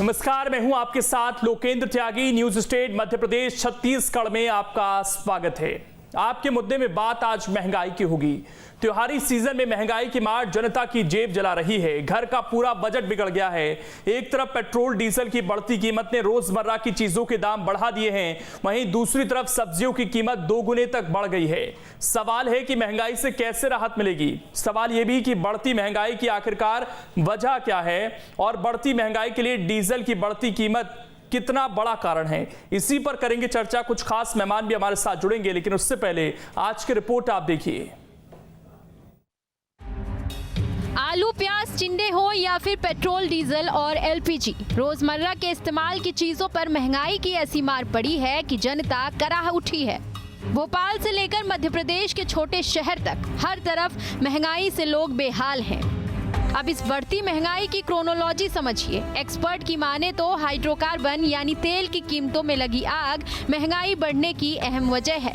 नमस्कार, मैं हूं आपके साथ लोकेंद्र त्यागी। न्यूज स्टेट मध्य प्रदेश छत्तीसगढ़ में आपका स्वागत है। आपके मुद्दे में बात आज महंगाई की होगी। त्योहारी सीजन में महंगाई की मार जनता की जेब जला रही है। घर का पूरा बजट बिगड़ गया है। एक तरफ पेट्रोल डीजल की बढ़ती कीमत ने रोजमर्रा की चीजों के दाम बढ़ा दिए हैं, वहीं दूसरी तरफ सब्जियों की कीमत 2 गुने तक बढ़ गई है। सवाल है कि महंगाई से कैसे राहत मिलेगी। सवाल यह भी कि बढ़ती महंगाई की आखिरकार वजह क्या है और बढ़ती महंगाई के लिए डीजल की बढ़ती कीमत कितना बड़ा कारण है। इसी पर करेंगे चर्चा। कुछ खास मेहमान भी हमारे साथ जुड़ेंगे, लेकिन उससे पहले आज की रिपोर्ट आप देखिए। आलू, प्याज, टिंडे हो या फिर पेट्रोल, डीजल और एलपीजी, रोजमर्रा के इस्तेमाल की चीजों पर महंगाई की ऐसी मार पड़ी है कि जनता कराह उठी है। भोपाल से लेकर मध्य प्रदेश के छोटे शहर तक हर तरफ महंगाई से लोग बेहाल हैं। अब इस बढ़ती महंगाई की क्रोनोलॉजी समझिए। एक्सपर्ट की माने तो हाइड्रोकार्बन यानी तेल की कीमतों में लगी आग महंगाई बढ़ने की अहम वजह है।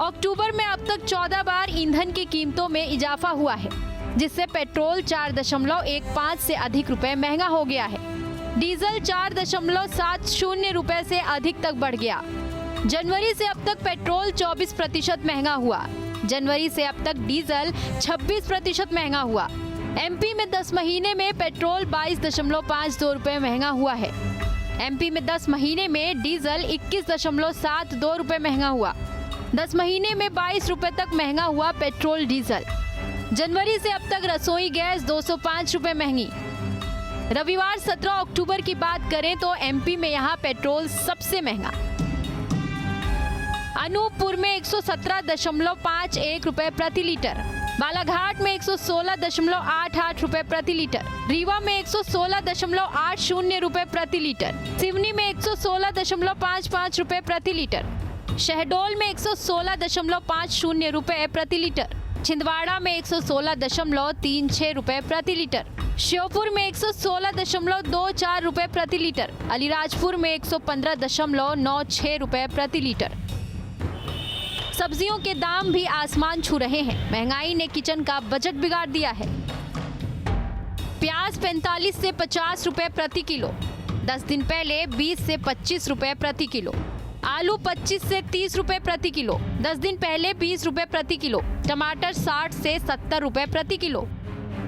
अक्टूबर में अब तक 14 बार ईंधन की कीमतों में इजाफा हुआ है, जिससे पेट्रोल 4.15 से अधिक रुपए महंगा हो गया है। डीजल 4.70 रुपए से अधिक तक बढ़ गया। जनवरी से अब तक पेट्रोल 24% महंगा हुआ। जनवरी से अब तक डीजल 26% महंगा हुआ। एमपी में 10 महीने में पेट्रोल 22.52 रुपए महंगा हुआ है। एमपी में 10 महीने में डीजल 21.72 रुपए महंगा हुआ। 10 महीने में 22 रुपए तक महंगा हुआ पेट्रोल डीजल। जनवरी से अब तक रसोई गैस 205 रुपए महंगी। रविवार 17 अक्टूबर की बात करें तो एमपी में यहाँ पेट्रोल सबसे महंगा। अनूपपुर में 117.51 रुपए प्रति लीटर, बालाघाट में 116.88 रुपए प्रति लीटर, रीवा में 116.80 रुपए प्रति लीटर, सिवनी में 116.55 रुपए प्रति लीटर, शहडोल में 116.50 रुपए प्रति लीटर, छिंदवाड़ा में 116.36 रुपए प्रति लीटर, श्योपुर में 116.24 रुपए प्रति लीटर, अलीराजपुर में 115.96 रुपए प्रति लीटर। सब्जियों के दाम भी आसमान छू रहे हैं। महंगाई ने किचन का बजट बिगाड़ दिया है। प्याज 45 से 50 रुपए प्रति किलो, 10 दिन पहले 20 से 25 रुपए प्रति किलो। आलू 25 से 30 रुपए प्रति किलो, 10 दिन पहले 20 रुपए प्रति किलो। टमाटर 60 से 70 रुपए प्रति किलो,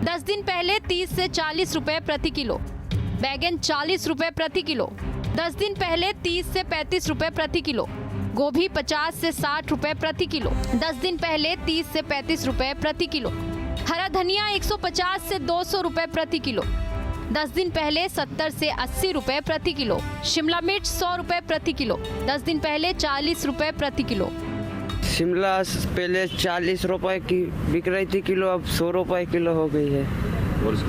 10 दिन पहले 30 से 40 रुपए प्रति किलो। बैगन 40 रुपए प्रति किलो, 10 दिन पहले 30 से 35 रुपए प्रति किलो। गोभी 50 से 60 रुपए प्रति किलो, 10 दिन पहले 30 से 35 रुपए प्रति किलो। हरा धनिया 150 से 200 रुपए प्रति किलो, 10 दिन पहले 70 से 80 रुपए प्रति किलो। शिमला मिर्च 100 रुपए प्रति किलो, 10 दिन पहले 40 रुपए प्रति किलो। शिमला पहले 40 रुपए की बिक रही थी किलो, अब 100 रुपए किलो हो गई है।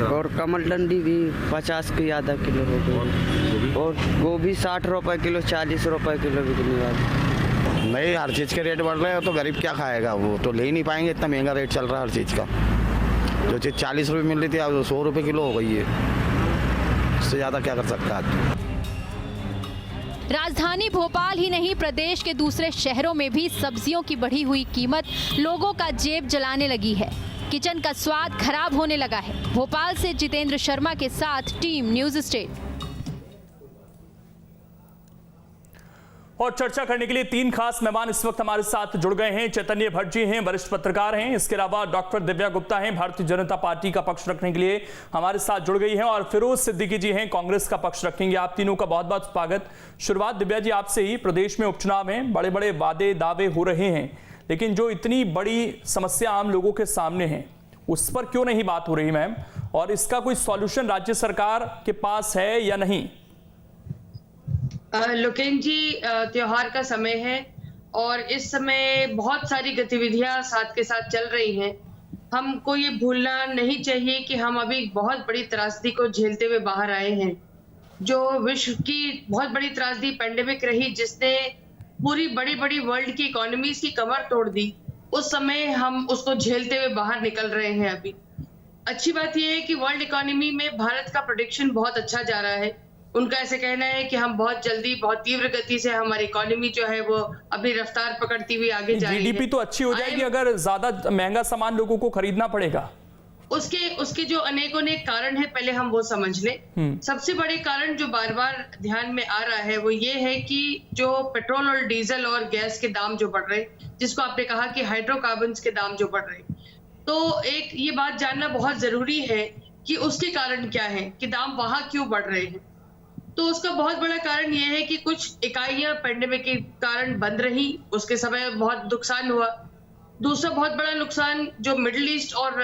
और कमल डंडी भी 50 की आधा किलो हो गई। और गोभी 60 रुपए किलो, 40 रुपए किलो बिकने वाली। नहीं, हर चीज़ के रेट बढ़ रहे हैं तो गरीब क्या खाएगा, वो तो ले ही नहीं पाएंगे। इतना महंगा रेट चल रहा है हर चीज़ का। जो चीज़ 40 रुपये मिल रही थी अब 100 रुपये किलो हो गई है। इससे ज़्यादा क्या कर सकता है आदमी। राजधानी भोपाल ही नहीं, प्रदेश के दूसरे शहरों में भी सब्जियों की बढ़ी हुई कीमत लोगों का जेब जलाने लगी है। किचन का स्वाद खराब होने लगा है। भोपाल से जितेंद्र शर्मा के साथ टीम न्यूज स्टेट। और चर्चा करने के लिए 3 खास मेहमान इस वक्त हमारे साथ जुड़ गए हैं। चैतन्य भट्ट जी हैं, वरिष्ठ पत्रकार हैं। इसके अलावा डॉक्टर दिव्या गुप्ता हैं, भारतीय जनता पार्टी का पक्ष रखने के लिए हमारे साथ जुड़ गई हैं। और फिरोज सिद्दीकी जी हैं, कांग्रेस का पक्ष रखेंगे। आप तीनों का बहुत बहुत स्वागत। शुरुआत दिव्या जी आपसे ही। प्रदेश में उपचुनाव हैं, बड़े बड़े वादे दावे हो रहे हैं, लेकिन जो इतनी बड़ी समस्या आम लोगों के सामने है उस पर क्यों नहीं बात हो रही मैम? और इसका कोई सॉल्यूशन राज्य सरकार के पास है या नहीं? लोकेंद्र जी, त्योहार का समय है और इस समय बहुत सारी गतिविधियां साथ के साथ चल रही हैं। हमको ये भूलना नहीं चाहिए कि हम अभी बहुत बड़ी त्रासदी को झेलते हुए बाहर आए हैं। जो विश्व की बहुत बड़ी त्रासदी पेंडेमिक रही, जिसने पूरी बड़ी बड़ी वर्ल्ड की इकोनॉमीज की कमर तोड़ दी, उस समय हम उसको झेलते हुए बाहर निकल रहे हैं। अभी अच्छी बात यह है कि वर्ल्ड इकोनॉमी में भारत का प्रेडिक्शन बहुत अच्छा जा रहा है। उनका ऐसे कहना है कि हम बहुत जल्दी, बहुत तीव्र गति से हमारी इकोनॉमी जो है वो अपनी रफ्तार पकड़ती हुई आगे जा रही है। जीडीपी तो अच्छी हो जाएगी अगर ज्यादा महंगा सामान लोगों को खरीदना पड़ेगा। उसके जो अनेकों कारण है, पहले हम वो समझ लें। सबसे बड़े कारण जो बार बार ध्यान में आ रहा है वो ये है कि जो पेट्रोल और डीजल और गैस के दाम जो बढ़ रहे, जिसको आपने कहा कि हाइड्रोकार्बन्स के दाम जो बढ़ रहे, तो एक ये बात जानना बहुत जरूरी है कि उसके कारण क्या है, कि दाम वहां क्यों बढ़ रहे हैं। तो उसका बहुत बड़ा कारण ये है कि कुछ इकाइयां पेंडेमिक के कारण बंद रही, उसके समय बहुत नुकसान हुआ। दूसरा बहुत बड़ा नुकसान जो मिडिल ईस्ट और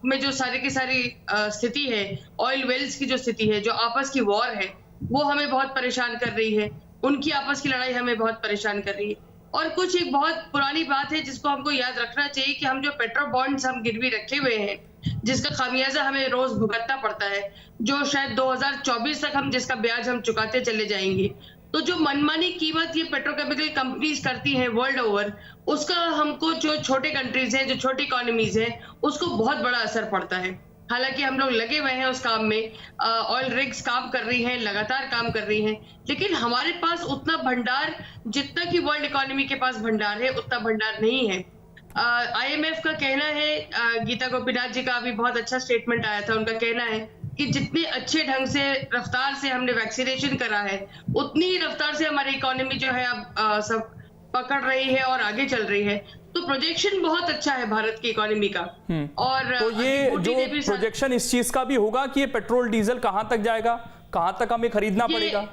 में जो सारी की सारी स्थिति है, ऑयल वेल्स की जो स्थिति है, जो आपस की वॉर है, वो हमें बहुत परेशान कर रही है। उनकी आपस की लड़ाई हमें बहुत परेशान कर रही है। और कुछ एक बहुत पुरानी बात है जिसको हमको याद रखना चाहिए कि हम जो पेट्रो बॉन्ड्स हम गिरवी रखे हुए हैं, जिसका खामियाजा हमें रोज भुगतना पड़ता है, जो शायद 2024 तक हम जिसका ब्याज हम चुकाते चले जाएंगे, तो जो मनमानी कीमत ये पेट्रोकेमिकल कंपनीज करती हैं वर्ल्ड ओवर, उसका हमको जो छोटे कंट्रीज हैं, जो छोटी इकोनॉमीज हैं, उसको बहुत बड़ा असर पड़ता है। हालांकि हम लोग लगे हुए हैं उस काम में, ऑयल रिग्स काम कर रही हैं, लगातार काम कर रही हैं, लेकिन हमारे पास उतना भंडार, जितना कि वर्ल्ड इकोनॉमी के पास भंडार है, उतना भंडार नहीं है। IMF का कहना है, गीता गोपीनाथ जी का अभी बहुत अच्छा स्टेटमेंट आया था, उनका कहना है कि जितने अच्छे ढंग से रफ्तार से हमने वैक्सीनेशन करा है, उतनी ही रफ्तार से हमारी इकोनॉमी जो है अब सब पकड़ रही है और आगे चल रही है। तो प्रोजेक्शन बहुत अच्छा है भारत की इकोनॉमी का। और तो ये जो प्रोजेक्शन इस चीज का भी होगा कि ये पेट्रोल डीजल कहां तक जाएगा, कहां तक हमें खरीदना पड़ेगा?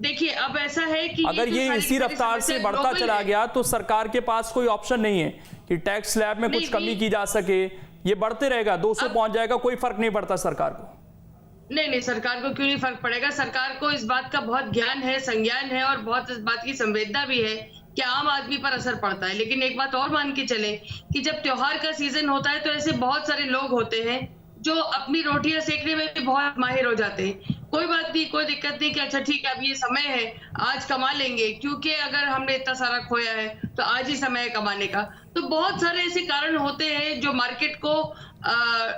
देखिए, अब ऐसा है कि अगर ये इसी रफ्तार से बढ़ता चला गया तो सरकार के पास कोई ऑप्शन नहीं है कि टैक्स स्लैब में कुछ कमी की जा सके। ये बढ़ते रहेगा, 200 पहुंच जाएगा, कोई फर्क नहीं पड़ता सरकार को। नहीं, सरकार को क्यों नहीं फर्क पड़ेगा? सरकार को इस बात का बहुत ज्ञान है, संज्ञान है और बहुत इस बात की संवेदना भी है कि आम आदमी पर असर पड़ता है। लेकिन एक बात और मान के चले कि जब त्योहार का सीजन होता है तो ऐसे बहुत सारे लोग होते हैं जो अपनी रोटियां सेकने में भी बहुत माहिर हो जाते हैं। कोई बात नहीं, कोई दिक्कत नहीं कि अच्छा ठीक है, अब ये समय है, आज कमा लेंगे, क्योंकि अगर हमने इतना सारा खोया है तो आज ही समय है कमाने का। तो बहुत सारे ऐसे कारण होते हैं जो मार्केट को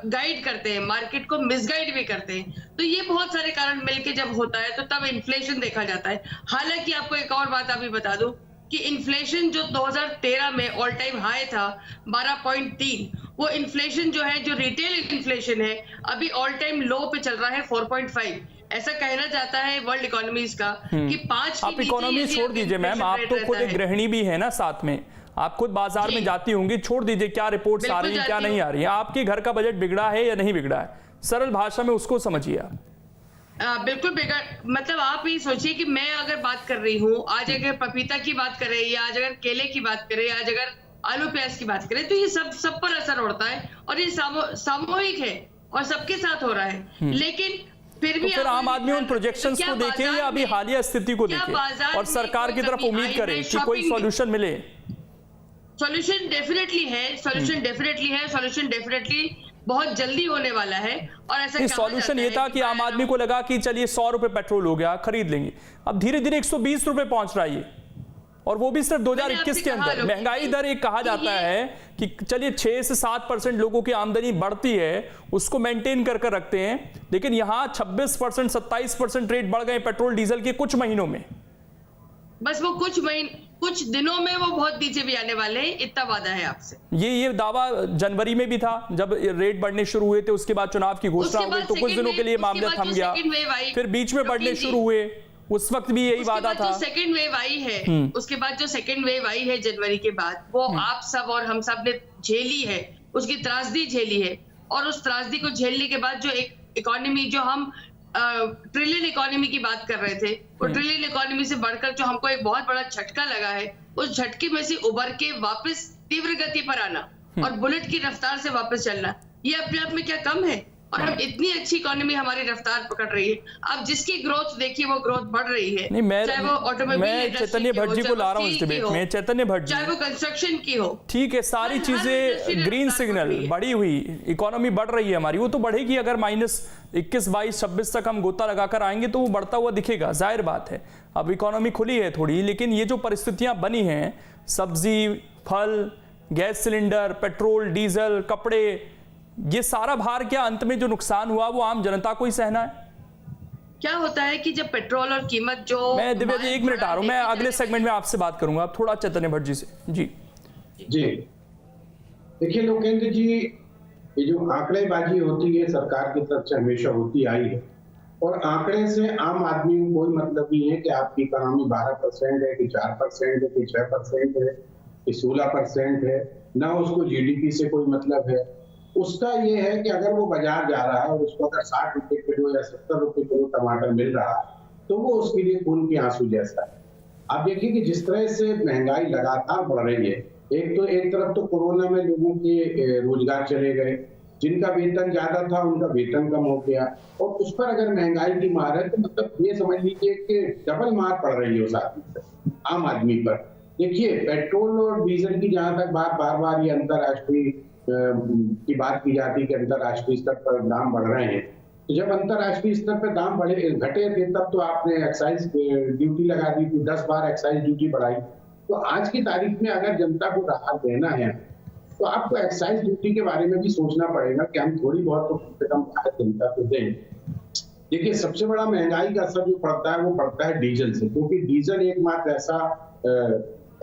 गाइड करते हैं, मार्केट को मिसगाइड भी करते हैं। तो ये बहुत सारे कारण मिलके जब होता है तो तब इन्फ्लेशन देखा जाता है। हालांकि आपको एक और बात अभी बता दूं कि इन्फ्लेशन जो 2013 में ऑल टाइम हाई था 12.3, वो इन्फ्लेशन जो है, जो रिटेल इन्फ्लेशन है, अभी ऑल टाइम लो पे चल रहा है 4.5। ऐसा कहना जाता है वर्ल्ड इकोनॉमीज का कि 5 आप इकोनॉमी छोड़ दीजिए मैम, आप तो खुद एक गृहिणी भी है ना, साथ में आप खुद बाजार में जाती होंगी। छोड़ दीजिए क्या रिपोर्ट्स आ रही है क्या नहीं आ रही है, आपके घर का बजट बिगड़ा है या नहीं बिगड़ा है, सरल भाषा में उसको समझिए आप। बिल्कुल बिगड़, मतलब आप ये सोचिए कि मैं अगर बात कर रही हूँ, आज अगर पपीता की बात करें या आज अगर केले की बात करें, आज अगर आलू प्याज की बात करें, तो ये सब पर असर होता है और ये सामूहिक है और सबके साथ हो रहा है। लेकिन फिर भी फिर आम आदमी उन प्रोजेक्शंस को देखे या अभी हालिया स्थिति को देखे और सरकार की तरफ उम्मीद करे कि कोई सॉल्यूशन मिले। सॉल्यूशन डेफिनेटली है, सॉल्यूशन डेफिनेटली है, सॉल्यूशन डेफिनेटली बहुत जल्दी होने वाला है। और ऐसा सॉल्यूशन ये था कि आम आदमी को लगा कि चलिए 100 रुपए पेट्रोल हो गया, खरीद लेंगे। अब धीरे धीरे 120 रुपए पहुंच रहा है, और वो भी सिर्फ 2021 के अंदर। महंगाई दर एक कहा जाता है कि चलिए 6 से 7% लोगों की आमदनी बढ़ती है, उसको मेंटेन कर रखते हैं, लेकिन यहाँ 26%, 27% रेट बढ़ गए पेट्रोल डीजल के कुछ महीनों में। बस वो कुछ दिनों में वो बहुत नीचे भी आने वाले हैं, इतना वादा है आपसे। ये दावा जनवरी में भी था, जब रेट बढ़ने शुरू हुए थे, उसके बाद चुनाव की घोषणा हो गई तो कुछ दिनों के लिए मामला थम गया, फिर बीच में बढ़ने शुरू हुए, उस वक्त भी यही वादा था। सेकेंड वेव आई है, उसके बाद जो सेकेंड वेव आई है जनवरी के बाद, वो आप सब और हम सब ने झेली है, उसकी त्रासदी झेली है। और उस त्रासदी को झेलने के बाद जो एक इकोनॉमी, जो हम ट्रिलियन इकोनॉमी की बात कर रहे थे, वो ट्रिलियन इकोनॉमी से बढ़कर जो हमको एक बहुत बड़ा झटका लगा है, उस झटके में से उबर के वापस तीव्र गति पर आना और बुलेट की रफ्तार से वापस चलना, ये अपने आप में क्या कम है? और हम इतनी अच्छी इकोनॉमी हमारी रफ्तार पकड़ रही है, अब जिसकी ग्रोथ देखिए वो ग्रोथ बढ़ रही है। नहीं, चाहे वो ऑटोमोबाइल, चैतन्य भट्ट जी को ला रहा हूँ इस डिबेट में, चैतन्य भट्ट जी, चाहे वो कंस्ट्रक्शन की हो, ठीक है, सारी चीजें ग्रीन सिग्नल बढ़ी हुई, इकोनॉमी बढ़ रही है हमारी, वो तो बढ़ेगी। अगर -21, 22, 26 तक हम गोता लगाकर आएंगे तो वो बढ़ता हुआ दिखेगा, जाहिर बात है। अब इकोनॉमी खुली है थोड़ी, लेकिन ये जो परिस्थितियां बनी हैं, सब्जी, फल, गैस सिलेंडर, पेट्रोल, डीजल, कपड़े, ये सारा भार क्या अंत में जो नुकसान हुआ वो आम जनता को ही सहना है? क्या होता है कि जब पेट्रोल और कीमत जो, मैं दिव्या जी 1 मिनट आ रहा हूं, मैं अगले सेगमेंट में आपसे बात करूंगा। आप थोड़ा चैतन्य भट्ट जी से। जी देखिए लोकेंद्र जी, ये जो आंकड़ेबाजी होती है सरकार की तरफ से हमेशा होती आई है, और आंकड़े से आम आदमी को कोई मतलब नहीं है कि आपकी इकोनॉमी 12% है कि 4% है कि 6% है कि 16% है, ना उसको जीडीपी से कोई मतलब है। उसका ये है कि अगर वो बाजार जा रहा है और उसको अगर 60 रुपए किलो या 70 रुपए किलो टमाटर मिल रहा है तो वो उसके लिए खून के आंसू जैसा है। आप देखिए कि जिस तरह से महंगाई लगातार बढ़ रही है, एक तरफ तो कोरोना में लोगों के रोजगार चले गए, जिनका वेतन ज्यादा था उनका वेतन कम हो गया, और उस पर अगर महंगाई की मार है तो मतलब ये समझ लीजिए कि डबल मार पड़ रही है उस आदमी पर, आम आदमी पर। देखिए पेट्रोल और डीजल की जहां तक बार बार ये अंतरराष्ट्रीय की बात की जाती है कि अंतरराष्ट्रीय स्तर पर दाम बढ़ रहे हैं, तो जब अंतरराष्ट्रीय स्तर पर दाम घटे थे तब तो आपने एक्साइज ड्यूटी लगा दी थी, 10 बार एक्साइज ड्यूटी बढ़ाई। तो आज की तारीख में अगर जनता को राहत देना है तो आपको एक्साइज ड्यूटी के बारे में भी सोचना पड़ेगा कि हम थोड़ी बहुत तो कम से कम राहत जनता को दें। देखिए सबसे बड़ा महंगाई का असर जो पड़ता है वो पड़ता है डीजल से, क्योंकि डीजल एकमात्र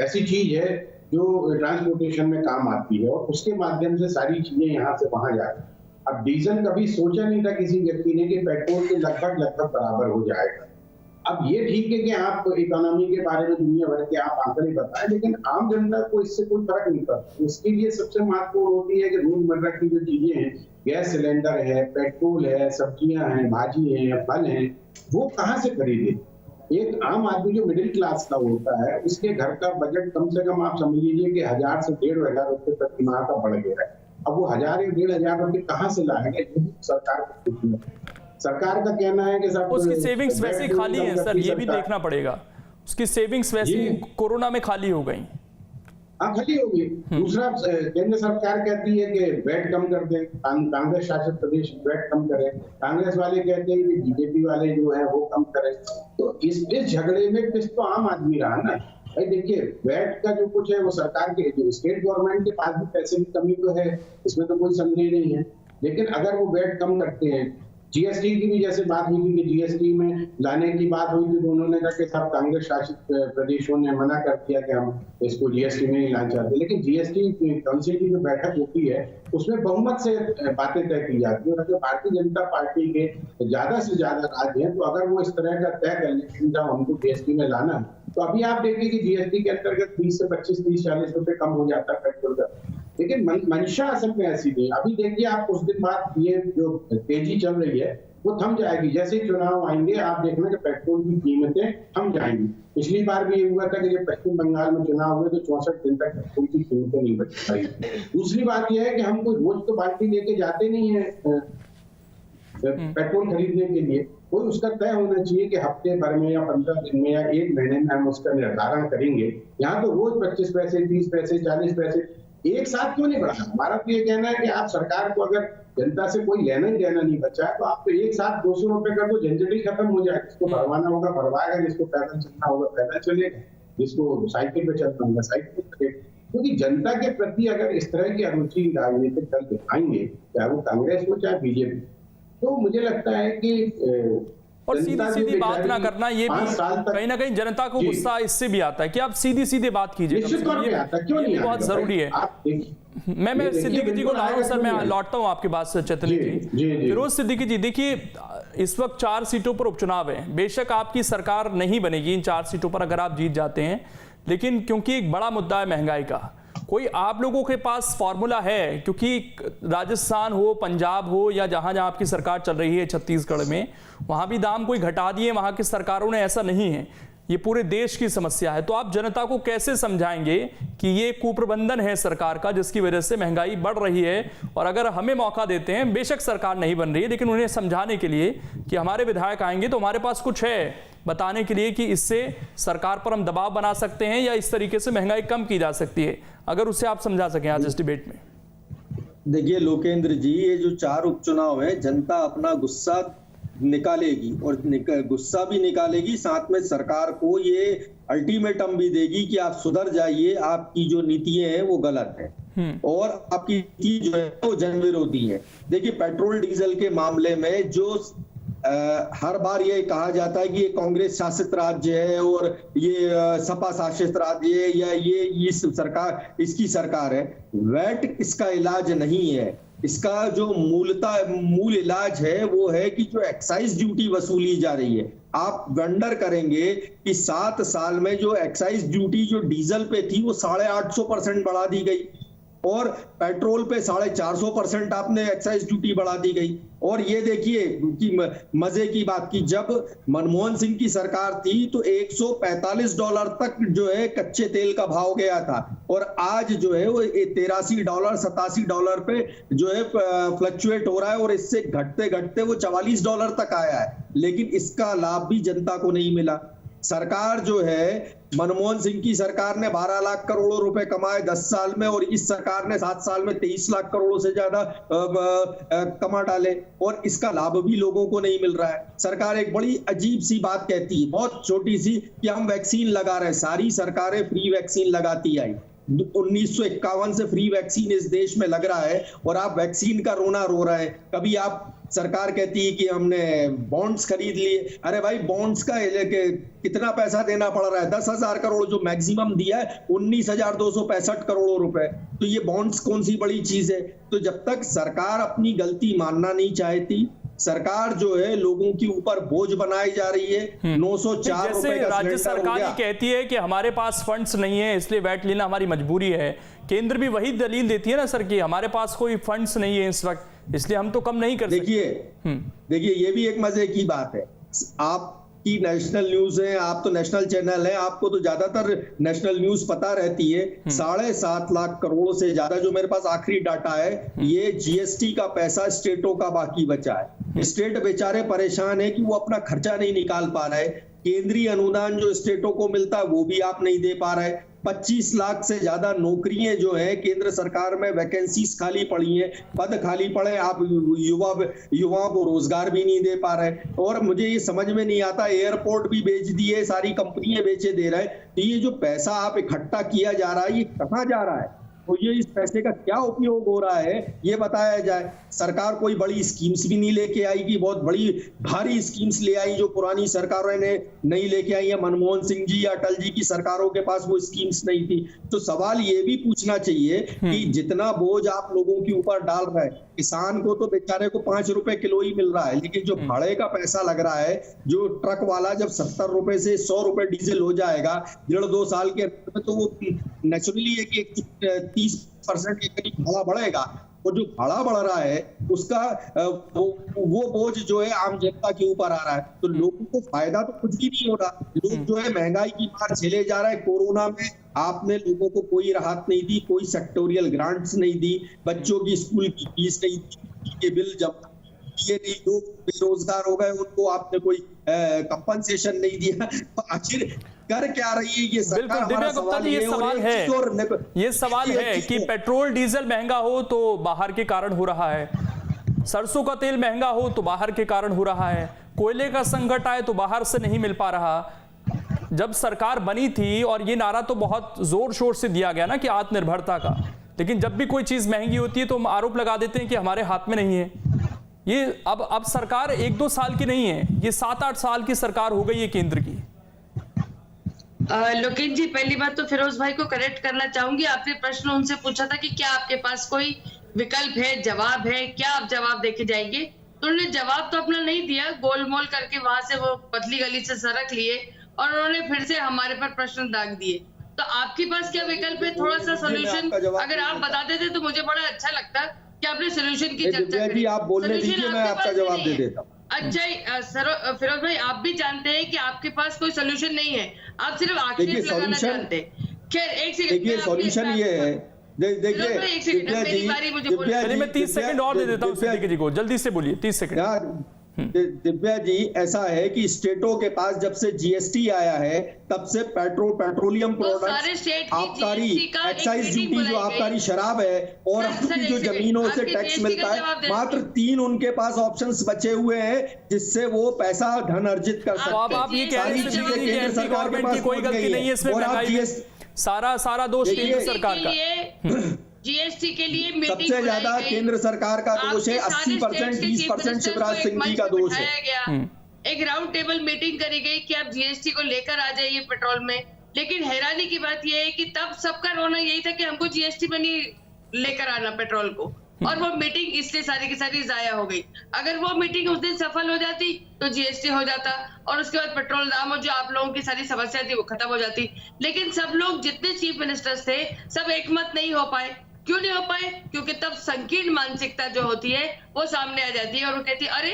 ऐसी चीज है जो ट्रांसपोर्टेशन में काम आती है और उसके माध्यम से सारी चीजें यहाँ से वहां जाती है। अब डीजल कभी सोचा नहीं था किसी व्यक्ति ने कि पेट्रोल के लगभग बराबर हो जाएगा। अब ये ठीक है कि आप इकोनॉमी के बारे में दुनिया भर के आप आंकड़े बताएं, लेकिन आम जनता को इससे कोई फर्क नहीं पड़ता। इसके लिए सबसे महत्वपूर्ण होती है कि रोजमर्रा की जो चीजें हैं, गैस सिलेंडर है, पेट्रोल है, सब्जियां हैं, भाजी है, फल है, वो कहाँ से खरीदे। एक आम आदमी जो मिडिल क्लास का होता है उसके घर का बजट कम से कम आप समझ लीजिए कि 1000 से 1500 रुपए तक की माह का बढ़ गया है। अब वो 1000 या 1500 रुपए कहाँ से लाएंगे, सरकार को सरकार का कहना है कि सब उसकी सेविंग्स वैसे ही खाली है सर, ये भी देखना पड़ेगा। उसकी सेविंग्स वैसे ही कोरोना में खाली हो गई। हाँ खाली होगी। दूसरा केंद्र सरकार कहती है कि वैट कम कर दें, कांग्रेस शासित प्रदेश वैट कम करें, कांग्रेस वाले कहते हैं कि बीजेपी वाले जो है वो कम करें। तो इस झगड़े में किस तो आम आदमी रहा ना भाई। देखिए वैट का जो कुछ है वो सरकार के स्टेट गवर्नमेंट के पास भी पैसे की कमी तो है, इसमें तो कोई संदेह नहीं है, लेकिन अगर वो वैट कम करते हैं, जीएसटी की भी जैसे बात हुई थी कि जीएसटी में लाने की बात हुई थी तो उन्होंने कहा कि सब कांग्रेस शासित प्रदेशों ने मना कर दिया कि हम इसको जीएसटी में नहीं लाना चाहते। लेकिन जीएसटी काउंसिल की जो बैठक होती है उसमें बहुमत से बातें तय की जाती है, और अगर भारतीय जनता पार्टी के ज्यादा से ज्यादा राज्य हैं तो अगर वो इस तरह का तय कर लेते हैं उनको जीएसटी में लाना, तो अभी आप देखिए कि जीएसटी के अंतर्गत 20 से 25, 30, 40 रुपए कम हो जाता है पेट्रोल का। लेकिन मंशा असल में ऐसी नहीं। अभी देखिए आप कुछ दिन बाद ये जो तेजी चल रही है वो थम जाएगी। जैसे ही चुनाव आएंगे आप देखना कि पेट्रोल की कीमतें थम जाएंगी। पिछली बार भी ये हुआ था कि जब पश्चिम बंगाल में चुनाव हुए तो 64 दिन तक पेट्रोल की कीमतें नहीं बढ़ पाई। दूसरी बात यह है कि हम कोई रोज तो बाल्टी लेके जाते नहीं है पेट्रोल खरीदने के लिए। कोई उसका तय होना चाहिए कि हफ्ते भर में या 15 दिन में या 1 महीने में हम उसका निर्धारण करेंगे। यहाँ तो रोज 25 पैसे, 30 पैसे, 40 पैसे एक साथ क्यों नहीं बढ़ा। हमारा तो ये कहना है कि आप सरकार को अगर जनता से कोई लेना ही देना नहीं बचा है तो आप तो एक साथ 200 रुपए कर दो, झंझट ही खत्म हो जाए। जिसको भरवाना होगा भरवाएगा, जिसको पैदल चलना होगा पैदल चलेगा, जिसको साइकिल पे चलना होगा साइकिल पे चलेगा। क्योंकि जनता के प्रति अगर इस तरह की अरुचि राजनीतिक दल दिखाएंगे, चाहे वो कांग्रेस हो चाहे बीजेपी, तो मुझे लगता है कि और सीधी बात ना करना, ये भी कहीं ना कहीं जनता को गुस्सा इससे भी आता है कि आप सीधी बात कीजिए, ये बहुत जरूरी है। मैं सिद्दीकी जी को ला रहा हूं सर, मैं लौटता हूं आपके बात से चेतन जी। फिरोज सिद्दीकी जी, देखिए इस वक्त 4 सीटों पर उपचुनाव है। बेशक आपकी सरकार नहीं बनेगी इन 4 सीटों पर अगर आप जीत जाते हैं, लेकिन क्योंकि एक बड़ा मुद्दा है महंगाई का, कोई आप लोगों के पास फॉर्मूला है? क्योंकि राजस्थान हो, पंजाब हो या जहां जहां आपकी सरकार चल रही है, छत्तीसगढ़ में, वहां भी दाम कोई घटा दिए वहां की सरकारों ने, ऐसा नहीं है। ये पूरे देश की समस्या है। तो आप जनता को कैसे समझाएंगे कि ये कुप्रबंधन है सरकार का जिसकी वजह से महंगाई बढ़ रही है? और अगर हमें मौका देते हैं, बेशक सरकार नहीं बन रही है, लेकिन उन्हें समझाने के लिए कि हमारे विधायक आएंगे तो हमारे पास कुछ है बताने के लिए कि इससे सरकार पर हम दबाव बना सकते हैं या इस तरीके से महंगाई कम की जा सकती है, अगर उससे आप समझा सकें आज इस डिबेट में। देखिए लोकेंद्र जी, ये जो 4 उपचुनाव है, जनता अपना गुस्सा निकालेगी और गुस्सा भी निकालेगी, साथ में सरकार को ये अल्टीमेटम भी देगी कि आप सुधर जाइए, आपकी जो नीतियां हैं वो गलत है और आपकी नीति जो है वो जन विरोधी है। देखिए पेट्रोल डीजल के मामले में जो हर बार ये कहा जाता है कि ये कांग्रेस शासित राज्य है और ये सपा शासित राज्य है या ये इस सरकार इसकी सरकार है, वैट इसका इलाज नहीं है। इसका जो मूल इलाज है वो है कि जो एक्साइज ड्यूटी वसूली जा रही है, आप वंडर करेंगे कि 7 साल में जो एक्साइज ड्यूटी जो डीजल पे थी वो 850% बढ़ा दी गई और पेट्रोल पे 450% आपने एक्साइज ड्यूटी बढ़ा दी गई। और ये देखिए कि मजे की बात की, जब मनमोहन सिंह की सरकार थी तो $145 तक जो है कच्चे तेल का भाव गया था और आज जो है वो $83 $87 पे जो है फ्लक्चुएट हो रहा है और इससे घटते घटते वो $44 तक आया है, लेकिन इसका लाभ भी जनता को नहीं मिला। सरकार जो है, मनमोहन सिंह की सरकार ने 12 लाख करोड़ रुपए कमाए 10 साल में और इस सरकार ने 7 साल में 23 लाख करोड़ से ज्यादा कमा डाले और इसका लाभ भी लोगों को नहीं मिल रहा है। सरकार एक बड़ी अजीब सी बात कहती है, बहुत छोटी सी, कि हम वैक्सीन लगा रहे हैं। सारी सरकारें फ्री वैक्सीन लगाती आई, 1951 से फ्री वैक्सीन इस देश में लग रहा है और आप वैक्सीन का रोना रो रहे हैं। कभी आप सरकार कहती है कि हमने बॉन्ड्स खरीद लिए, अरे भाई बॉन्ड्स का कितना पैसा देना पड़ रहा है? 10,000 करोड़ जो मैक्सिमम दिया है, 19,265 करोड़ रुपए। तो ये बॉन्ड्स कौन सी बड़ी चीज है? तो जब तक सरकार अपनी गलती मानना नहीं चाहती, सरकार जो है लोगों के ऊपर बोझ बनाई जा रही है। 904 रुपए का राज्य सरकार ही कहती है कि हमारे पास फंड्स नहीं है इसलिए वैट लेना हमारी मजबूरी है, केंद्र भी वही दलील देती है ना सर कि हमारे पास कोई फंड्स नहीं है इस वक्त इसलिए हम तो कम नहीं कर सकते। देखिए ये भी एक मजे की बात है, आपकी नेशनल न्यूज है, आप तो नेशनल चैनल है, आपको तो ज्यादातर नेशनल न्यूज पता रहती है। 7.5 लाख करोड़ से ज्यादा जो मेरे पास आखिरी डाटा है, ये जीएसटी का पैसा स्टेटों का बाकी बचा है। स्टेट बेचारे परेशान है कि वो अपना खर्चा नहीं निकाल पा रहे, केंद्रीय अनुदान जो स्टेटों को मिलता है वो भी आप नहीं दे पा रहे। 25 लाख से ज्यादा नौकरियां जो है केंद्र सरकार में, वैकेंसीज खाली पड़ी हैं, पद खाली पड़े, आप युवाओं को रोजगार भी नहीं दे पा रहे। और मुझे ये समझ में नहीं आता, एयरपोर्ट भी बेच दिए, सारी कंपनियां बेचे दे रहे हैं, तो ये जो पैसा आप इकट्ठा किया जा रहा है ये कहां जा रहा है? तो ये इस पैसे का क्या उपयोग हो रहा है ये बताया जाए। सरकार कोई बड़ी स्कीम्स भी नहीं लेके आई कि बहुत बड़ी भारी स्कीम्स ले आई जो पुरानी सरकारों ने नहीं लेके आई है। मनमोहन सिंह जी या अटल जी की सरकारों के पास वो स्कीम्स नहीं थी। तो सवाल ये भी पूछना चाहिए कि जितना बोझ आप लोगों के ऊपर डाल रहे हैं, किसान को तो बेचारे को 5 रुपए किलो ही मिल रहा है, लेकिन जो भाड़े का पैसा लग रहा है, जो ट्रक वाला जब 70 रुपए से 100 रुपए डीजल हो जाएगा 1.5-2 साल के अंदर, तो वो नेचुरली है कि 30% के करीब भाड़ा बढ़ेगा। और जो भाड़ा बढ़ रहा है उसका वो बोझ जो है आम जनता के ऊपर आ रहा है, तो लोगों को फायदा तो कुछ भी नहीं हो रहा। लोग जो है महंगाई की मार झेले जा रहा है। कोरोना में आपने लोगों को कोई राहत नहीं दी, कोई सेक्टोरियल ग्रांट्स नहीं दी, बच्चों की स्कूल की फीस नहीं दी, ये बिल जब ये नहीं, लोग बेरोजगार हो गए उनको आपने कोई कंपनसेशन नहीं दिया। तो आखिर कर क्या रही है ये सरकार? बिल्कुल दिव्या गुप्ता जी, ये सवाल है कि पेट्रोल डीजल महंगा हो तो बाहर के कारण हो रहा है, सरसों का तेल महंगा हो तो बाहर के कारण हो रहा है, कोयले का संकट आए तो बाहर से नहीं मिल पा रहा। जब सरकार बनी थी और ये नारा तो बहुत जोर शोर से दिया गया ना कि आत्मनिर्भरता का, लेकिन जब भी कोई चीज महंगी होती है तो हम आरोप लगा देते हैं कि हमारे हाथ में नहीं है। ये अब सरकार 1-2 साल की नहीं है, ये 7-8 साल की सरकार हो गई है केंद्र की। लोकेश जी, पहली बात तो फिरोज भाई को करेक्ट करना चाहूंगी। आपने प्रश्न उनसे पूछा था कि क्या आपके पास कोई विकल्प है, जवाब है, क्या आप जवाब देके जाएंगे? तो उन्होंने जवाब तो अपना नहीं दिया, गोलमोल करके वहां से वो पतली गली से सरक लिए और उन्होंने फिर से हमारे पर प्रश्न दाग दिए। तो आपके पास क्या विकल्प है? थोड़ा सा सोल्यूशन अगर आप बता देते तो मुझे बड़ा अच्छा लगता कि आपने सोल्यूशन की चर्चा करी। आप बोलने दीजिए, मैं आपका जवाब दे देता हूं। अच्छा फिरोज भाई, आप भी जानते हैं कि आपके पास कोई सोल्यूशन नहीं है, आप सिर्फ आक्षेप लगाना जानते हैं। खैर एक सेकंड, देखिए सॉल्यूशन ये है, देखिए मैं 30 सेकंड और दे देता हूं सिद्दीकी जी को, जल्दी से बोलिए 30 सेकंड। दिव्या जी, ऐसा है कि स्टेटों के पास जब से जीएसटी आया है तब से पेट्रोलियम प्रोडक्ट्स, आबकारी, एक्साइज ड्यूटी जो आबकारी शराब है और आपकी जो जमीनों से टैक्स मिलता है, मात्र 3 उनके पास ऑप्शंस बचे हुए हैं जिससे वो पैसा धन अर्जित कर सकते हैं। अब आप ये कह रहे हैं केंद्र सरकार की कोई गलती नहीं है इसमें, महंगाई सारा दोष केंद्र सरकार का। जीएसटी के लिए मीटिंग सबसे ज्यादा केंद्र सरकार का दोष है, 80%, 20% शिवराज सिंह जी का दोष है। एक राउंड टेबल मीटिंग करी गई कि आप जीएसटी को लेकर आ जाइए पेट्रोल में, लेकिन हैरानी की बात यह है कि तब सबका रोना यही था कि हमको जीएसटी में नहीं लेकर आना पेट्रोल को। और वो मीटिंग इसलिए सारी की सारी जाया हो गई। अगर वो मीटिंग उस दिन सफल हो जाती तो जीएसटी हो जाता और उसके बाद पेट्रोल दाम और जो आप लोगों की सारी समस्या थी वो खत्म हो जाती। लेकिन सब लोग जितने चीफ मिनिस्टर्स थे सब एकमत नहीं हो पाए। क्यों नहीं हो पाए? क्योंकि तब संकीर्ण मानसिकता जो होती है वो सामने आ जाती है और वो कहती है अरे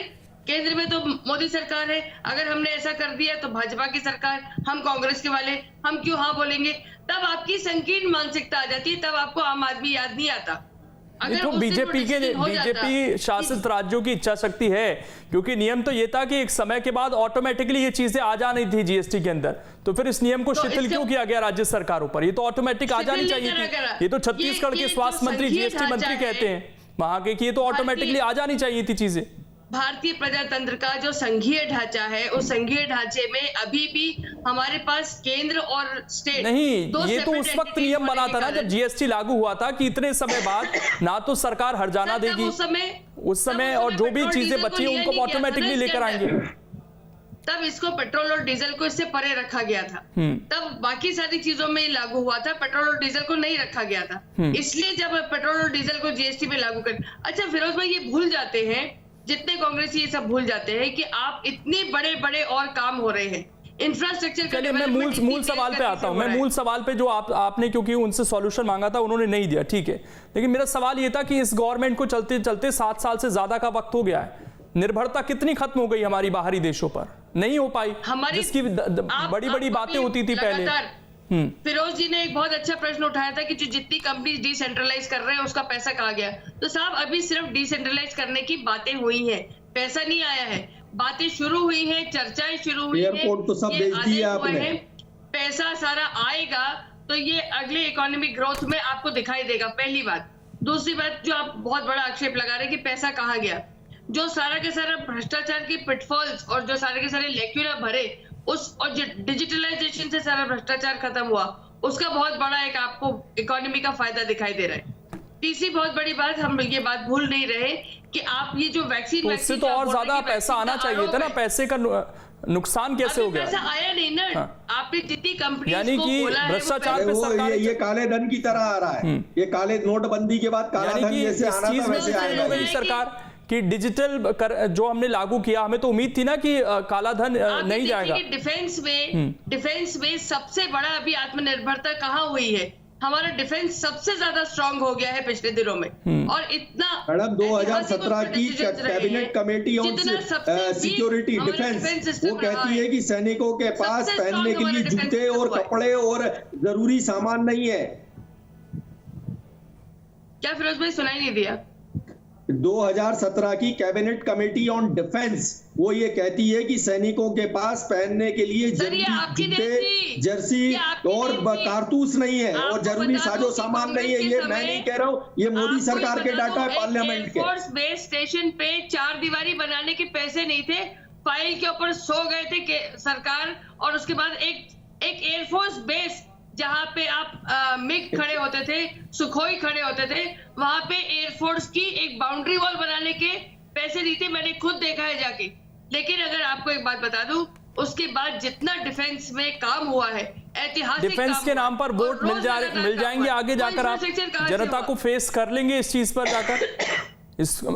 केंद्र में तो मोदी सरकार है, अगर हमने ऐसा कर दिया तो भाजपा की सरकार, हम कांग्रेस के वाले, हम क्यों हाँ बोलेंगे। तब आपकी संकीर्ण मानसिकता आ जाती है, तब आपको आम आदमी याद नहीं आता। तो बीजेपी शासित राज्यों की इच्छा शक्ति है, क्योंकि नियम तो ये था कि एक समय के बाद ऑटोमेटिकली ये चीजें आ जानी थी जीएसटी के अंदर, तो फिर इस नियम को शिथिल क्यों किया गया राज्य सरकारों पर? ये तो ऑटोमेटिक आ जानी चाहिए थी। ये तो छत्तीसगढ़ के स्वास्थ्य मंत्री जीएसटी मंत्री कहते हैं वहां के कि ये तो ऑटोमेटिकली आ जानी चाहिए थी चीजें। भारतीय प्रजातंत्र का जो संघीय ढांचा है उस संघीय ढांचे में अभी भी हमारे पास केंद्र और स्टेट नहीं, ये तो उस वक्त नियम बना था ना जब जीएसटी लागू हुआ था कि इतने समय बाद ना तो सरकार हर्जाना देगी उस समय और जो भी चीजें बची हैं उनको ऑटोमेटिकली लेकर आएंगे। तब इसको पेट्रोल और डीजल को इससे परे रखा गया था। तब बाकी सारी चीजों में लागू हुआ था, पेट्रोल और डीजल को नहीं रखा गया था। इसलिए जब पेट्रोल और डीजल को जीएसटी में लागू कर, अच्छा फिरोज भाई ये भूल जाते हैं, जितने कांग्रेसी ये सब भूल जाते हैं कि आप इतने बड़े बड़े और काम हो रहे हैं इंफ्रास्ट्रक्चर। चलिए मैं मूल सवाल पे आता हूं। मैं मूल सवाल पे जो आपने क्योंकि उनसे सॉल्यूशन मांगा था उन्होंने नहीं दिया, ठीक है, लेकिन मेरा सवाल ये था कि इस गवर्नमेंट को चलते चलते 7 साल से ज्यादा का वक्त हो गया है, निर्भरता कितनी खत्म हो गई हमारी बाहरी देशों पर, नहीं हो पाई जिसकी बड़ी बड़ी बातें होती थी पहले। फिरोज जी ने एक बहुत अच्छा प्रश्न उठाया था कि जो जितनी कंपनी डिसेंट्रलाइज कर रहे हैं उसका पैसा कहाँ गया। तो साहब अभी सिर्फ डिसेंट्रलाइज करने की बातें हुई हैं, पैसा नहीं आया है, बातें शुरू हुई हैं, चर्चाएं शुरू हुई हैं, एयरपोर्ट तो सब बेच दिया आपने। पैसा सारा आएगा तो ये अगले इकोनॉमिक ग्रोथ में आपको दिखाई देगा, पहली बात। दूसरी बात जो आप बहुत बड़ा आक्षेप लगा रहे हैं कि पैसा कहाँ गया, जो सारा के सारा भ्रष्टाचार के पिटफॉल्स और जो सारे के सारे लेक्यूना भरे उस और जो डिजिटलाइजेशन से सारा भ्रष्टाचार खत्म हुआ उसका बहुत बड़ा एक आपको इकोनॉमी का फायदा दिखाई दे रहा है। तीसरी बहुत बड़ी बात, हम ये बात भूल नहीं रहे कि आप ये जो वैक्सीन उससे तो और ज्यादा पैसा आना चाहिए था ना, पैसे का नुकसान कैसे हो गया? पैसा आया नहीं ना। हाँ। आपने जितनी कंपनी यानी कि भ्रष्टाचार पे सरकार ये काले धन की तरह आ रहा है, ये काले नोटबंदी के बाद काला धन जैसे आना था वैसे आएगा सरकार कि डिजिटल जो हमने लागू किया, हमें तो उम्मीद थी ना कि काला धन नहीं जाएगा। डिफेंस में सबसे बड़ा अभी आत्मनिर्भरता कहाँ हुई है? हमारा डिफेंस सबसे ज्यादा स्ट्रांग हो गया है पिछले दिनों में। और इतना मैडम 2017 की cabinet committee on security defence वो कहती है कि सैनिकों के पास पहनने के लिए जूते और कपड़े और जरूरी सामान नहीं है। क्या फिरोज भाई सुनाई नहीं दिया? 2017 की कैबिनेट कमेटी ऑन डिफेंस वो ये कहती है कि सैनिकों के पास पहनने के लिए जूते, जर्सी और कारतूस नहीं है और जरूरी साजो सामान नहीं है। ये मैं नहीं कह रहा हूँ, ये मोदी सरकार के डाटा है पार्लियामेंट के। एयरफोर्स बेस स्टेशन पे 4 दीवारी बनाने के पैसे नहीं थे, फाइल के ऊपर सो गए थे सरकार। और उसके बाद एक एयरफोर्स बेस जहां पे आप मिग खड़े होते थे, सुखोई खड़े होते थे, वहां पे एयरफोर्स की एक बाउंड्री वॉल बनाने के पैसे नहीं थे, मैंने खुद देखा है जाके। लेकिन अगर आपको एक बात बता दूं, उसके बाद जितना डिफेंस में काम हुआ है, ऐतिहासिक डिफेंस के नाम पर वोट मिल जाएंगे आगे जाकर, आप जनता को फेस कर लेंगे इस चीज पर जाकर,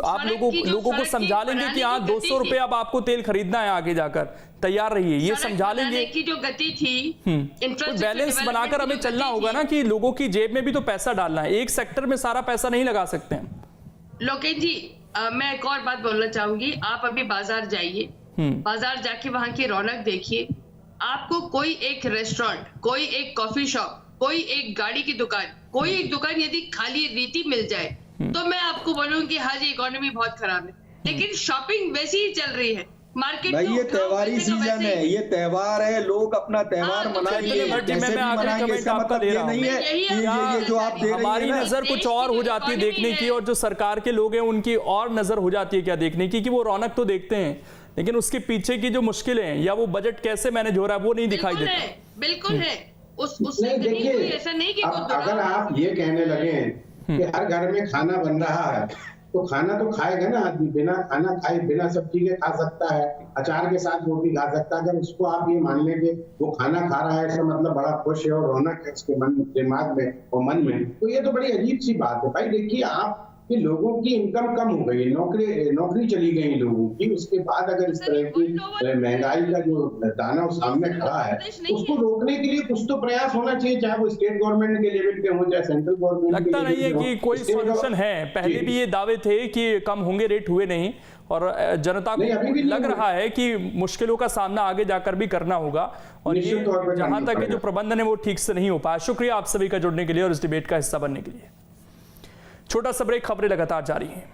आप लोगों को समझा लेंगे कि हाँ 200 रुपए अब आपको तेल खरीदना है, आगे जाकर तैयार रहिए, ये समझा लेंगे की जो गति थी। तो बैलेंस बनाकर हमें चलना होगा ना कि लोगों की जेब में भी तो पैसा डालना है, एक सेक्टर में सारा पैसा नहीं लगा सकते हैं। लोकेश जी मैं एक और बात बोलना चाहूंगी, आप अभी बाजार जाइए, बाजार जाके वहां की रौनक देखिए, आपको कोई एक रेस्टोरेंट, कोई एक कॉफी शॉप, कोई एक गाड़ी की दुकान, कोई एक दुकान यदि खाली रीति मिल जाए तो मैं आपको बोलूं कि हाँ जी इकोनॉमी बहुत खराब है, लेकिन शॉपिंग वैसी ही चल रही है। मार्केट भाई ये त्योहारी सीजन है, ये त्योहार है, लोग अपना त्योहार मनाएंगे, कैसे भी मनाएंगे, इसका मतलब ये नहीं है ये जो आप देख रहे हैं। हमारी नजर कुछ और हो जाती है देखने की, और जो सरकार के लोग हैं उनकी और नजर हो जाती है क्या देखने की, कि वो रौनक तो देखते हैं लेकिन उसके पीछे की जो मुश्किलें हैं या वो बजट कैसे मैनेज हो रहा है वो नहीं दिखाई देता। बिल्कुल है, उससे देखिए ऐसा नहीं कि अगर आप ये कहने लगे कि हर घर में खाना बन रहा है तो खाना तो खाएगा ना आदमी, बिना खाना खाए बिना सब्जी के खा सकता है, अचार के साथ रोटी खा सकता है। अगर उसको आप ये मान लेंगे वो खाना खा रहा है इसका मतलब बड़ा खुश है और रौनक है उसके मन दिमाग में और मन में, तो ये तो बड़ी अजीब सी बात है। भाई देखिए आप कि लोगों की इनकम कम हो गई, नौकरी चली गई लोगों की, उसके बाद अगर इस तरह की महंगाई का जो दाना सामने खड़ा है, उसको रोकने के लिए कुछ तो प्रयास होना चाहिए, चाहे वो स्टेट गवर्नमेंट के लेवल पे हो, चाहे सेंट्रल गवर्नमेंट। लगता नहीं है कि कोई सॉल्यूशन है। पहले भी ये दावे थे कि कम होंगे, रेट हुए नहीं, और जनता को लग रहा है कि मुश्किलों का सामना आगे जाकर भी करना होगा, और ये जहां तक जो प्रबंधन है वो ठीक से नहीं हो पाया। शुक्रिया आप सभी का जुड़ने के लिए और इस डिबेट का हिस्सा बनने के लिए। छोटा सा ब्रेक, खबरें लगातार जारी हैं।